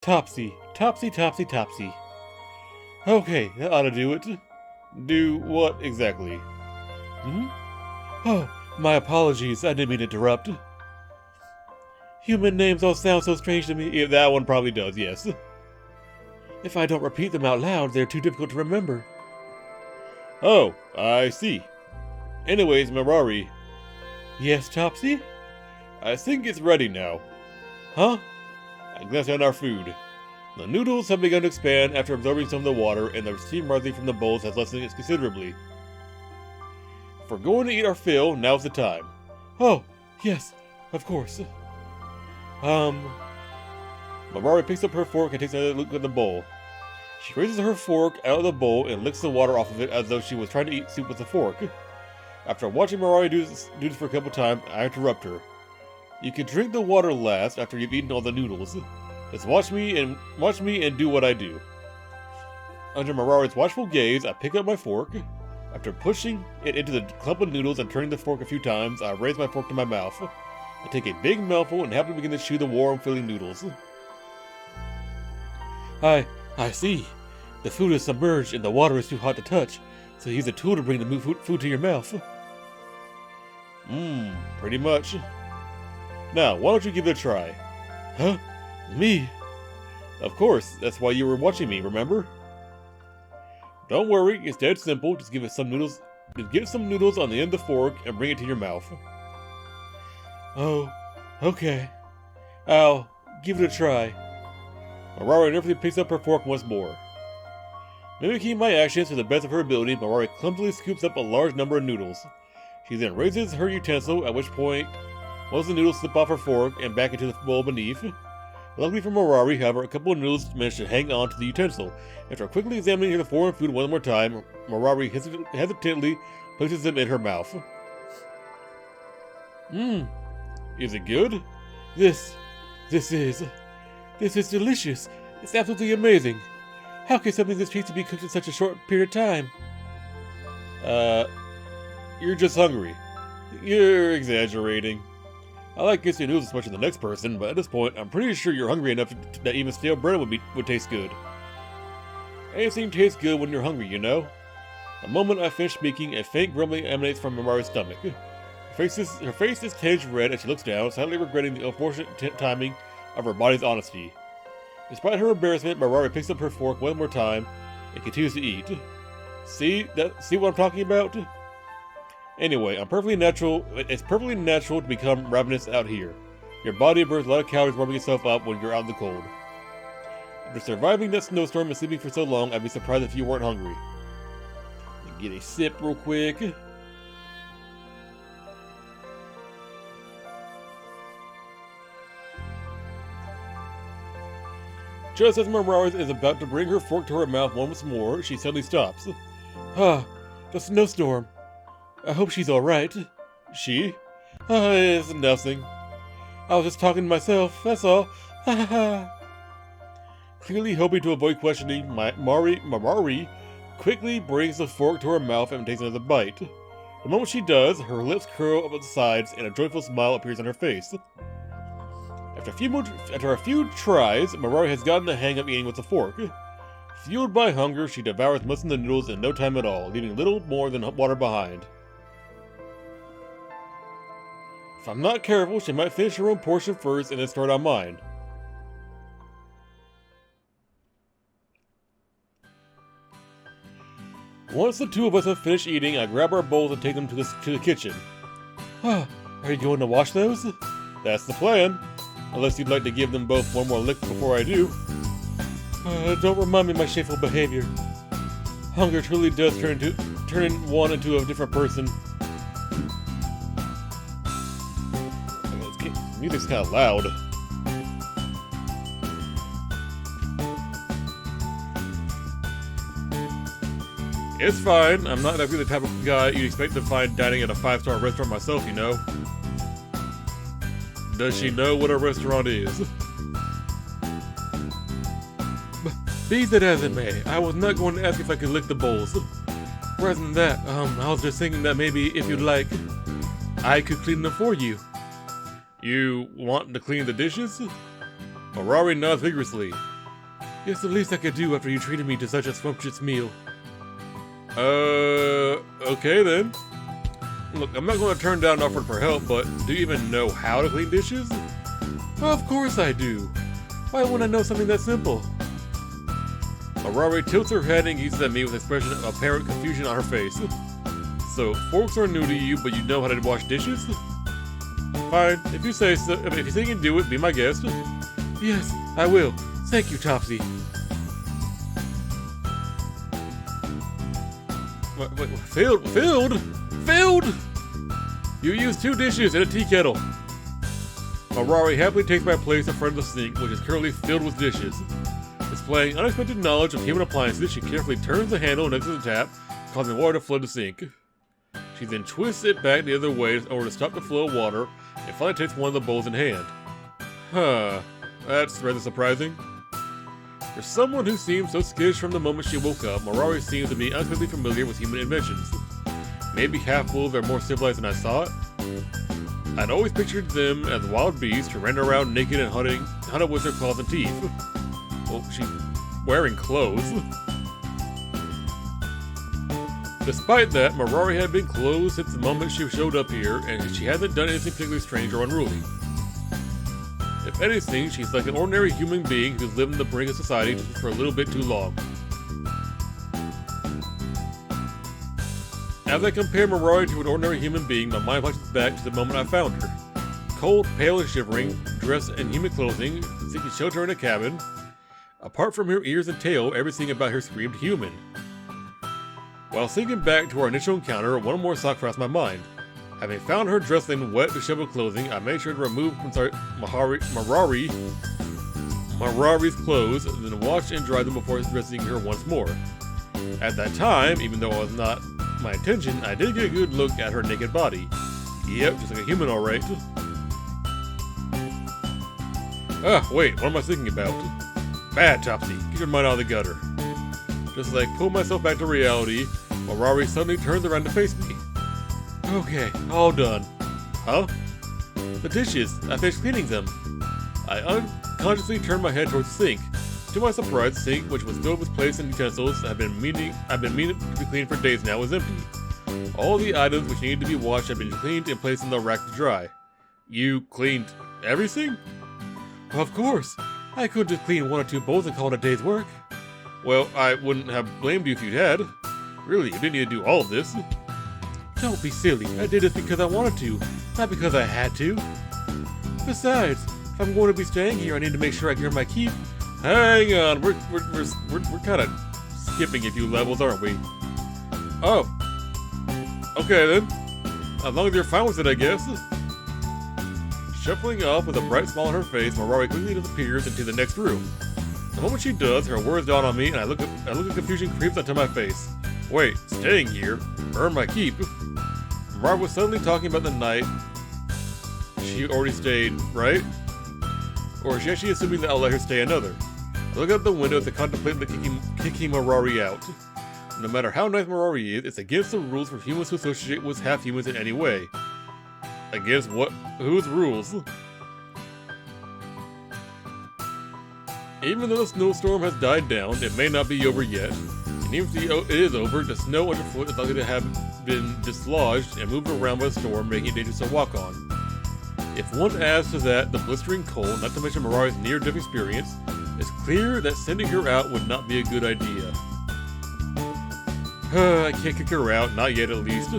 Topsy, Topsy, Topsy, Topsy. Okay, that ought to do it. Do what exactly? Hmm? Oh, my apologies, I didn't mean to interrupt. Human names all sound so strange to me. Yeah, that one probably does, yes. If I don't repeat them out loud, they're too difficult to remember. Oh, I see. Anyways, Mirari. Yes, Topsy? I think it's ready now. Huh? I glanced at our food. The noodles have begun to expand after absorbing some of the water, and the steam rising from the bowls has lessened considerably. If we're going to eat our fill, now's the time. Oh, yes, of course. Mirari picks up her fork and takes another look at the bowl. She raises her fork out of the bowl and licks the water off of it as though she was trying to eat soup with a fork. After watching Mirari do this for a couple times, I interrupt her. You can drink the water last after you've eaten all the noodles. Just watch me and do what I do. Under Mirari's watchful gaze, I pick up my fork. After pushing it into the clump of noodles and turning the fork a few times, I raise my fork to my mouth. I take a big mouthful and happily begin to chew the warm, filling noodles. I see. The food is submerged and the water is too hot to touch, so use a tool to bring the food to your mouth. Pretty much. Now, why don't you give it a try? Huh? Me? Of course, that's why you were watching me, remember? Don't worry, it's dead simple. Just give it some noodles. Just get some noodles on the end of the fork and bring it to your mouth. Oh, okay. I'll give it a try. Mirari nervously picks up her fork once more. Mimicking my actions to the best of her ability, Mirari clumsily scoops up a large number of noodles. She then raises her utensil, at which point most of the noodles slip off her fork and back into the bowl beneath. Luckily for Mirari, however, a couple of noodles manage to hang on to the utensil. After quickly examining the foreign food one more time, Mirari hesitantly places them in her mouth. Is it good? This is delicious. It's absolutely amazing. How can something this tasty be cooked in such a short period of time? You're just hungry. You're exaggerating. I like instant noodles as much as the next person, but at this point, I'm pretty sure you're hungry enough that even stale bread would taste good. Anything tastes good when you're hungry, you know? The moment I finish speaking, a faint grumbling emanates from Mirari's stomach. Her face is tinged red as she looks down, silently regretting the unfortunate timing of her body's honesty. Despite her embarrassment, Mirari picks up her fork one more time and continues to eat. See what I'm talking about? Anyway, it's perfectly natural to become ravenous out here. Your body burns a lot of calories warming itself up when you're out in the cold. After surviving that snowstorm and sleeping for so long, I'd be surprised if you weren't hungry. Let me get a sip real quick. Just as Mirari is about to bring her fork to her mouth once more, she suddenly stops. The snowstorm. I hope she's alright. She? It's nothing. I was just talking to myself, that's all. Ha ha ha. Clearly hoping to avoid questioning, Mirari quickly brings the fork to her mouth and takes another bite. The moment she does, her lips curl up at the sides and a joyful smile appears on her face. After a few tries, Mirari has gotten the hang of eating with a fork. Fueled by hunger, she devours most of the noodles in no time at all, leaving little more than water behind. If I'm not careful, she might finish her own portion first and then start on mine. Once the two of us have finished eating, I grab our bowls and take them to the kitchen. Are you going to wash those? That's the plan. Unless you'd like to give them both one more lick before I do. Don't remind me of my shameful behavior. Hunger truly does turn one into a different person. Music's kind of loud. It's fine. I'm not exactly the type of guy you'd expect to find dining at a 5-star restaurant myself, you know. Does she know what a restaurant is? Be that as it may, I was not going to ask if I could lick the bowls. Rather than that, I was just thinking that maybe, if you'd like, I could clean them for you. You want to clean the dishes? Mirari nods vigorously. It's the least I could do after you treated me to such a sumptuous meal. Okay then. Look, I'm not going to turn down an offer for help, but do you even know how to clean dishes? Of course I do. Why wouldn't I know something that simple? Harari tilts her head and gazes at me with an expression of apparent confusion on her face. So, forks are new to you, but you know how to wash dishes? Fine, if you say so. If you think you can do it, be my guest. Yes, I will. Thank you, Topsy. What, filled? You used 2 dishes and a tea kettle. Harari happily takes my place in front of the sink, which is currently filled with dishes. Displaying unexpected knowledge of human appliances, she carefully turns the handle next to the tap, causing water to flood the sink. She then twists it back the other way in order to stop the flow of water, and finally takes one of the bowls in hand. Huh, that's rather surprising. For someone who seems so skittish from the moment she woke up, Harari seems to be unexpectedly familiar with human inventions. Maybe half-wolves are more civilized than I thought. I'd always pictured them as wild beasts who ran around naked and hunted with their claws and teeth. Well, she's wearing clothes. Despite that, Harari had been closed since the moment she showed up here, and she hasn't done anything particularly strange or unruly. If anything, she's like an ordinary human being who's lived on the brink of society for a little bit too long. As I compare Harari to an ordinary human being, my mind flashes back to the moment I found her. Cold, pale, and shivering, dressed in human clothing, seeking shelter in a cabin. Apart from her ears and tail, everything about her screamed human. While thinking back to our initial encounter, one more thought crossed my mind. Having found her dressed in wet, disheveled clothing, I made sure to remove Harari's clothes, then washed and dried them before dressing her once more. At that time, even though it was not my intention, I did get a good look at her naked body. Yep, just like a human alright. Wait, what am I thinking about? Bad, Topsy, get your mind out of the gutter. Just as I pull myself back to reality, Harari suddenly turns around to face me. Okay, all done. Huh? The dishes, I finished cleaning them. I unconsciously turned my head towards the sink. To my surprise, the sink, which was filled with plates and utensils I've been meaning to be cleaned for days now, was empty. All the items which needed to be washed had been cleaned and placed in the rack to dry. You cleaned everything? Of course. I couldn't just clean 1 or 2 bowls and call it a day's work. Well, I wouldn't have blamed you if you had. Really, you didn't need to do all of this. Don't be silly. I did this because I wanted to, not because I had to. Besides, if I'm going to be staying here, I need to make sure I earn my keep. Hang on, we're kind of skipping a few levels, aren't we? Oh. Okay then. As long as you're fine with it, I guess. Shuffling off with a bright smile on her face, Harari quickly disappears into the next room. The moment she does, her words dawn on me, and a look of confusion creeps onto my face. Wait, staying here? Earn my keep? Harari was suddenly talking about the night she already stayed, right? Or is she actually assuming that I'll let her stay another? I look out the window to contemplate kicking Harari out. No matter how nice Harari is, it's against the rules for humans to associate with half-humans in any way. Against what? Whose rules? Even though the snowstorm has died down, it may not be over yet. And even if it is over, the snow underfoot is likely to have been dislodged and moved around by the storm, making it dangerous to walk on. If one adds to that the blistering cold, not to mention Harari's near-death experience, it's clear that sending her out would not be a good idea. I can't kick her out, not yet at least.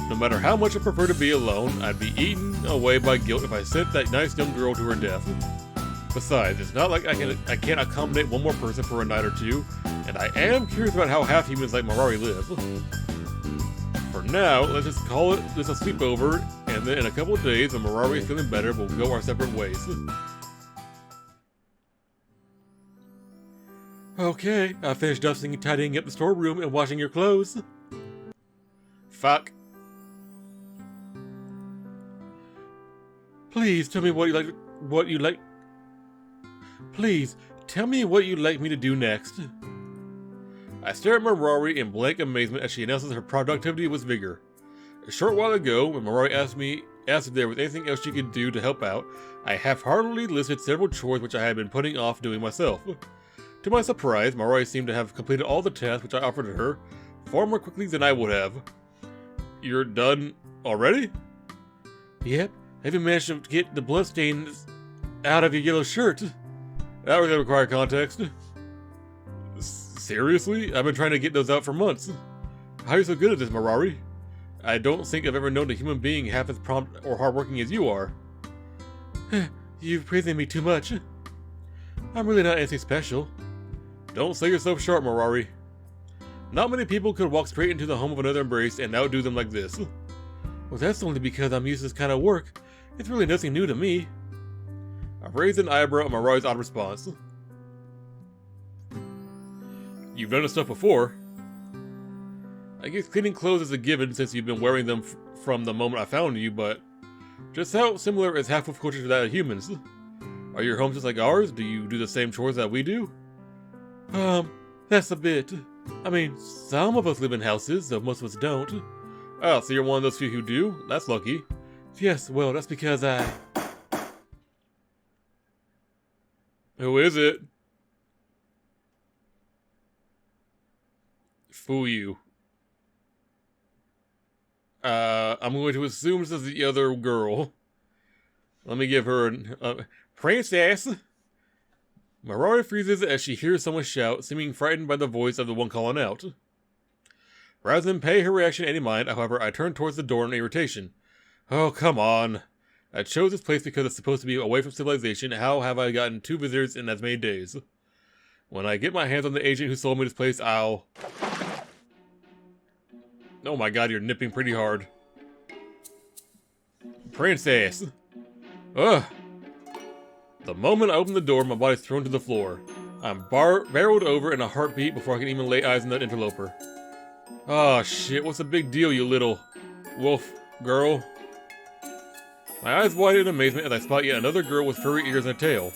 No matter how much I prefer to be alone, I'd be eaten away by guilt if I sent that nice young girl to her death. Besides, it's not like I can't accommodate one more person for a night or two, and I am curious about how half-humans like Harari live. For now, let's just call this a sleepover, and then in a couple of days, when Harari is feeling better, we'll go our separate ways. Okay, I finished dusting and tidying up the storeroom and washing your clothes. Fuck. Please tell me what you like. Please tell me what you'd like me to do next. I stare at Harari in blank amazement as she announces her productivity with vigor. A short while ago, when Harari asked if there was anything else she could do to help out, I half-heartedly listed several chores which I had been putting off doing myself. To my surprise, Maroi seemed to have completed all the tasks which I offered her far more quickly than I would have. You're done already? Yep, I even managed to get the bloodstains out of your yellow shirt. That was gonna require context. Seriously? I've been trying to get those out for months. How are you so good at this, Marori? I don't think I've ever known a human being half as prompt or hardworking as you are. You've praising me too much. I'm really not anything special. Don't sell yourself short, Marori. Not many people could walk straight into the home of another embrace and outdo them like this. Well, that's only because I'm used to this kind of work. It's really nothing new to me. I raised an eyebrow at Marori's odd response. You've done this stuff before. I guess cleaning clothes is a given since you've been wearing them from the moment I found you, but just how similar is half-wolf culture to that of humans? Are your homes just like ours? Do you do the same chores that we do? That's a bit. I mean, some of us live in houses, though most of us don't. Oh, so you're one of those few who do? That's lucky. Yes, well, that's because I... Who is it? Fool you. I'm going to assume this is the other girl. Let me give her a princess. Marori freezes as she hears someone shout, seeming frightened by the voice of the one calling out. Rather than pay her reaction any mind, however, I turn towards the door in irritation. Oh, come on. I chose this place because it's supposed to be away from civilization. How have I gotten 2 visitors in as many days? When I get my hands on the agent who sold me this place, I'll... Oh my god, you're nipping pretty hard. Princess! Ugh! The moment I open the door, my body's thrown to the floor. I'm barreled over in a heartbeat before I can even lay eyes on that interloper. Oh shit, what's the big deal, you little wolf girl? My eyes widen in amazement as I spot yet another girl with furry ears and a tail.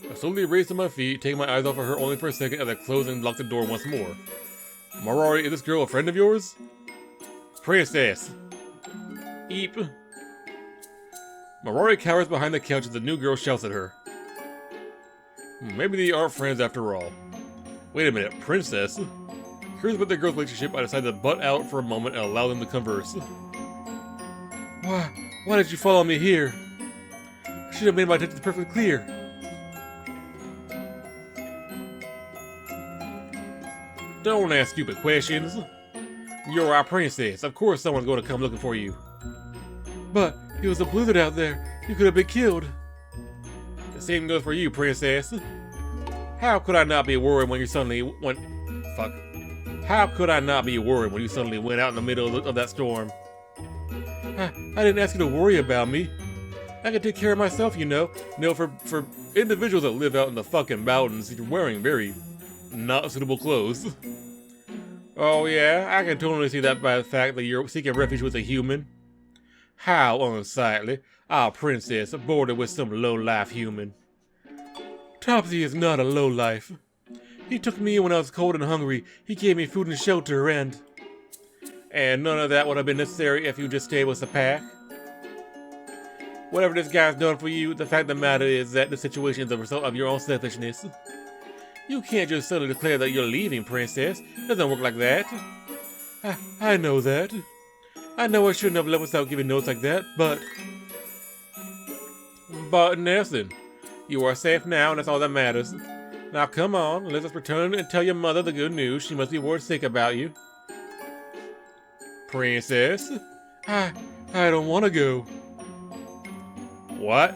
I slowly raise to my feet, taking my eyes off of her only for a second as I close and lock the door once more. Marori, is this girl a friend of yours? Princess! Eep. Marori cowers behind the couch as the new girl shouts at her. Maybe they aren't friends after all. Wait a minute, princess? Curious about the girl's relationship, I decided to butt out for a moment and allow them to converse. Why did you follow me here? I should have made my intentions perfectly clear. Don't ask stupid questions. You're our princess. Of course someone's going to come looking for you. But it was a blizzard out there. You could have been killed. The same goes for you, princess. How could I not be worried when you suddenly went... Fuck. How could I not be worried when you suddenly went out in the middle of that storm? I didn't ask you to worry about me. I can take care of myself, you know. You know, for individuals that live out in the fucking mountains, you're wearing very not suitable clothes. Oh yeah, I can totally see that by the fact that you're seeking refuge with a human. How unsightly. Our princess boarded with some low-life human. Topsy is not a low-life. He took me in when I was cold and hungry. He gave me food and shelter and none of that would have been necessary if you just stayed with the pack. Whatever this guy's done for you, the fact of the matter is that the situation is the result of your own selfishness. You can't just suddenly declare that you're leaving, princess. It doesn't work like that. I know that. I know I shouldn't have left without giving notes like that, but Nelson, you are safe now and that's all that matters. Now come on, let us return and tell your mother the good news. She must be worried sick about you. Princess? I don't want to go. What?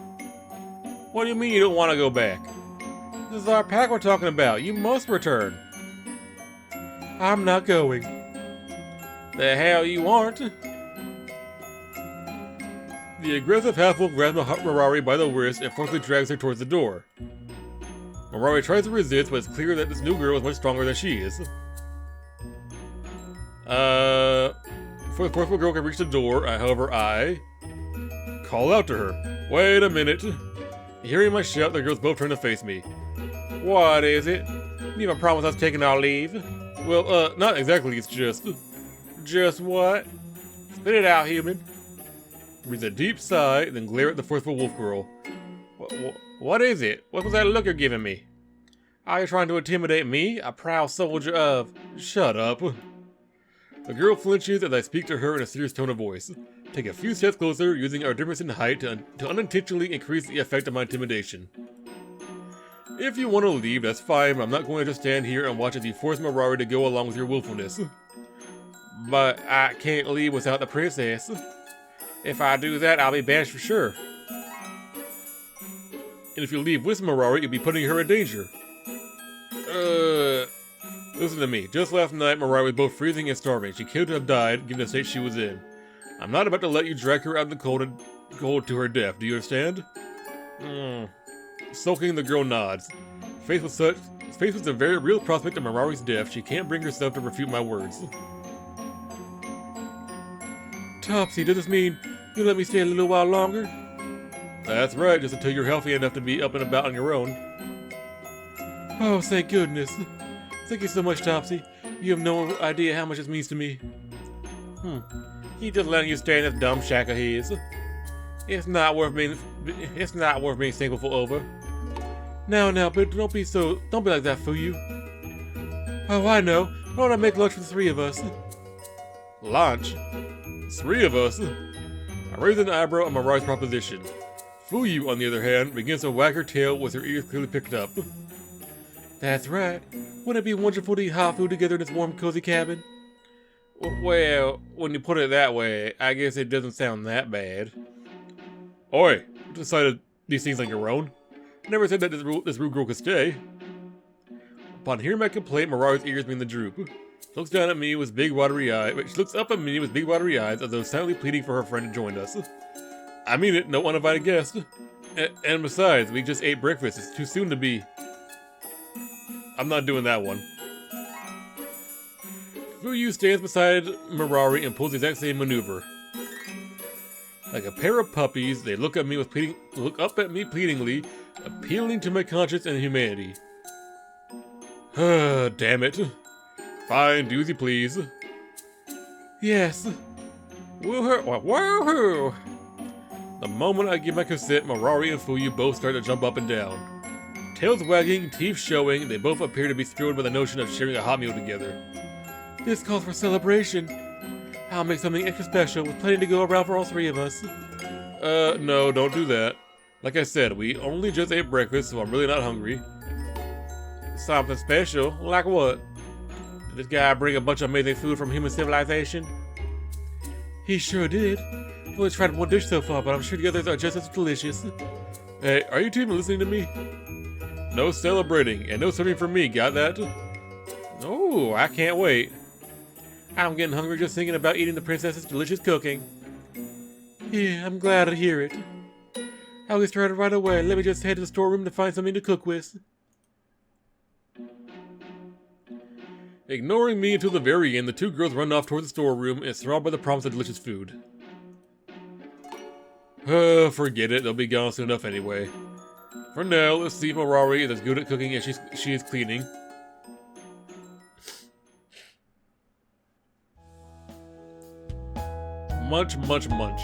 What do you mean you don't want to go back? This is our pack we're talking about. You must return. I'm not going. The hell you aren't? The aggressive half-wolf grabs Marori by the wrist and forcefully drags her towards the door. Marori tries to resist, but it's clear that this new girl is much stronger than she is. Before the forceful girl can reach the door, however, I call out to her. Wait a minute. Hearing my shout, the girls both turn to face me. What is it? You even promised us taking our leave? Well, not exactly, it's just... Just what? Spit it out, human. Breathe a deep sigh, then glare at the forceful wolf girl. What is it? What was that look you're giving me? Are you trying to intimidate me, a proud soldier of... Shut up. The girl flinches as I speak to her in a serious tone of voice. Take a few steps closer, using our difference in height to unintentionally increase the effect of my intimidation. If you want to leave, that's fine, but I'm not going to just stand here and watch as you force Mirari to go along with your willfulness. But I can't leave without the princess. If I do that, I'll be banished for sure. And if you leave with Mirari, you'll be putting her in danger. Listen to me. Just last night, Mirari was both freezing and starving. She could have died, given the state she was in. I'm not about to let you drag her out in the cold to her death. Do you understand? Sulking, the girl nods. Faced with the very real prospect of Mirari's death, she can't bring herself to refute my words. Topsy, does this mean you let me stay a little while longer? That's right, just until you're healthy enough to be up and about on your own. Oh, thank goodness. Thank you so much, Topsy. You have no idea how much this means to me. He just letting you stay in this dumb shack of his. It's not worth being thankful over. Now, but don't be like that, Fuyu. Oh, I know. Why don't I make lunch for the three of us? Lunch? 3 of us? I raise an eyebrow at Mirari's proposition. Fuyu, on the other hand, begins to wag her tail with her ears clearly picked up. That's right. Wouldn't it be wonderful to eat hot food together in this warm, cozy cabin? Well, when you put it that way, I guess it doesn't sound that bad. Oi, you decided these things on your own? Never said that this rude girl could stay. Upon hearing my complaint, Mirari's ears begin to droop. She looks down at me with big watery eyes. She looks up at me with big watery eyes, as though silently pleading for her friend to join us. I mean it, no uninvited guest. And besides, we just ate breakfast. It's too soon to be. I'm not doing that one. Fuyu stands beside Mirari and pulls the exact same maneuver. Like a pair of puppies, they look up at me pleadingly, appealing to my conscience and humanity. Damn it. Fine, do as you please. Yes. Woohoo! The moment I give my consent, Mirari and Fuyu both start to jump up and down. Tails wagging, teeth showing, they both appear to be thrilled by the notion of sharing a hot meal together. This calls for celebration. I'll make something extra special with plenty to go around for all 3 of us. No, don't do that. Like I said, we only just ate breakfast, so I'm really not hungry. Something special? Like what? Did this guy bring a bunch of amazing food from human civilization? He sure did. I've only tried one dish so far, but I'm sure the others are just as delicious. Hey, are you two even listening to me? No celebrating, and no serving for me, got that? Oh, I can't wait. I'm getting hungry just thinking about eating the princess's delicious cooking. Yeah, I'm glad to hear it. I'll get started right away. Let me just head to the storeroom to find something to cook with. Ignoring me until the very end, the 2 girls run off toward the storeroom, enthralled by the promise of delicious food. Forget it. They'll be gone soon enough anyway. For now, let's see if Mirari is as good at cooking as she is cleaning. Munch, munch, munch.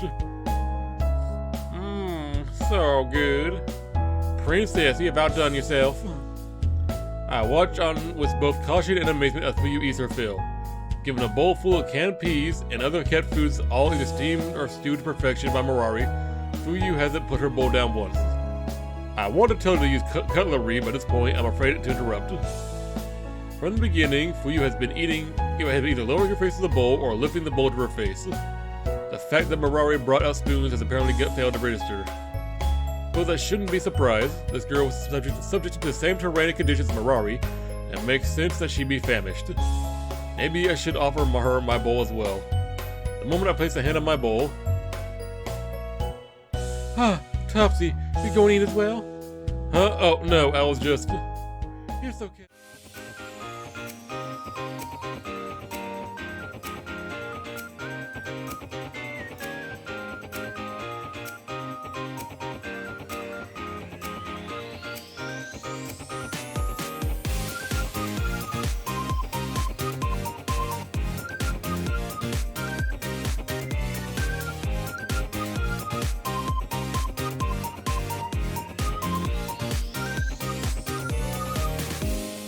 So good. Princess, you have outdone yourself. I watch on with both caution and amazement as Fuyu eats her fill. Given a bowl full of canned peas and other kept foods, all either steamed or stewed to perfection by Mirari, Fuyu hasn't put her bowl down once. I want to tell her to use cutlery, but at this point, I'm afraid to interrupt. From the beginning, Fuyu has been either lowering her face to the bowl or lifting the bowl to her face. The fact that Mirari brought out spoons has apparently failed to register. Though I shouldn't be surprised, this girl was subject to the same terrain and conditions as Mirari, and it makes sense that she be famished. Maybe I should offer her my bowl as well. The moment I place a hand on my bowl... Topsy, you going to eat as well? Oh, no, I was just... It's okay.